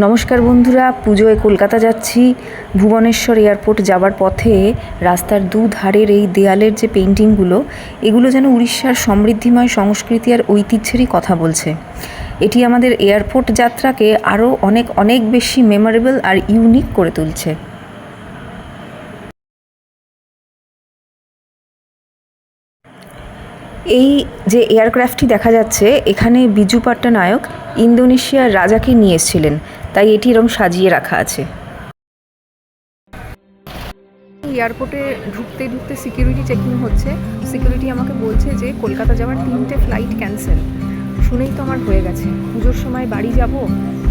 নমস্কার বন্ধুরা, পুজোয় কলকাতা যাচ্ছি। ভুবনেশ্বর এয়ারপোর্ট যাবার পথে রাস্তার দুধারের এই দেয়ালের যে পেন্টিংগুলো, এগুলো যেন উড়িষ্যার সমৃদ্ধিময় সংস্কৃতি আর ঐতিহ্যেরই কথা বলছে। এটি আমাদের এয়ারপোর্ট যাত্রাকে আরও অনেক অনেক বেশি মেমোরেবল আর ইউনিক করে তুলছে। এই যে এয়ারক্রাফটটি দেখা যাচ্ছে, এখানে বিজু পট্টনায়ক ইন্দোনেশিয়ার রাজাকে নিয়ে এসেছিলেন, তাই এটি এরকম সাজিয়ে রাখা আছে। এয়ারপোর্টে ঢুকতে ঢুকতে সিকিউরিটি চেকিং হচ্ছে। সিকিউরিটি আমাকে বলছে যে কলকাতা যাওয়ার 3টে ফ্লাইট ক্যান্সেল। শুনেই তো আমার হয়ে গেছে, পুজোর সময় বাড়ি যাব,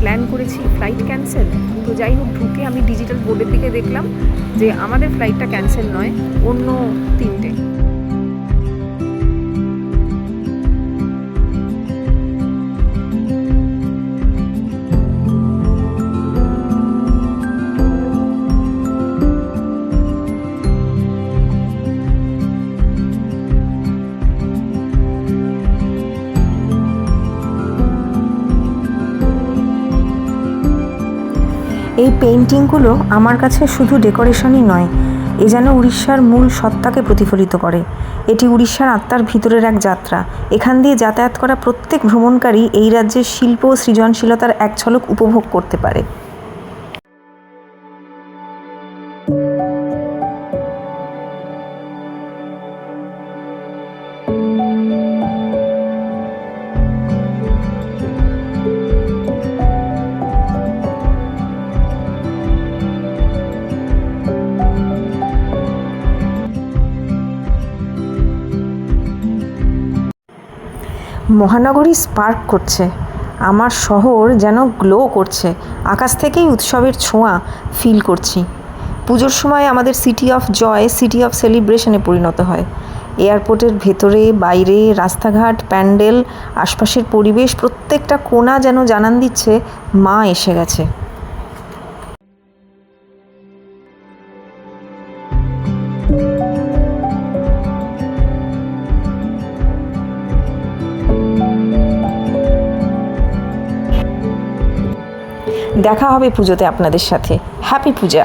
প্ল্যান করেছি, ফ্লাইট ক্যান্সেল। তো যাই হোক, ঢুকে আমি ডিজিটাল বোর্ডের দিকে দেখলাম যে আমাদের ফ্লাইটটা ক্যান্সেল নয়, অন্য 3টে। এই পেইন্টিংগুলো আমার কাছে শুধু ডেকোরেশনই নয়, এ যেন উড়িষ্যার মূল সত্তাকে প্রতিফলিত করে। এটি উড়িষ্যার আত্মার ভিতরের এক যাত্রা। এখান দিয়ে যাতায়াত করা প্রত্যেক ভ্রমণকারী এই রাজ্যের শিল্প ও সৃজনশীলতার এক ঝলক উপভোগ করতে পারে। মহানগরী স্পার্ক করছে, আমার শহর যেন গ্লো করছে। আকাশ থেকেই উৎসবের ছোঁয়া ফিল করছি। পুজোর সময় আমাদের city of joy city of সেলিব্রেশনে পরিণত হয়। এয়ারপোর্টের ভেতরে বাইরে রাস্তাঘাট, প্যান্ডেল, আশপাশের পরিবেশ, প্রত্যেকটা কোণা যেন জানান দিচ্ছে মা এসে গেছে। দেখা হবে পুজোতে আপনাদের সাথে। হ্যাপি পূজা।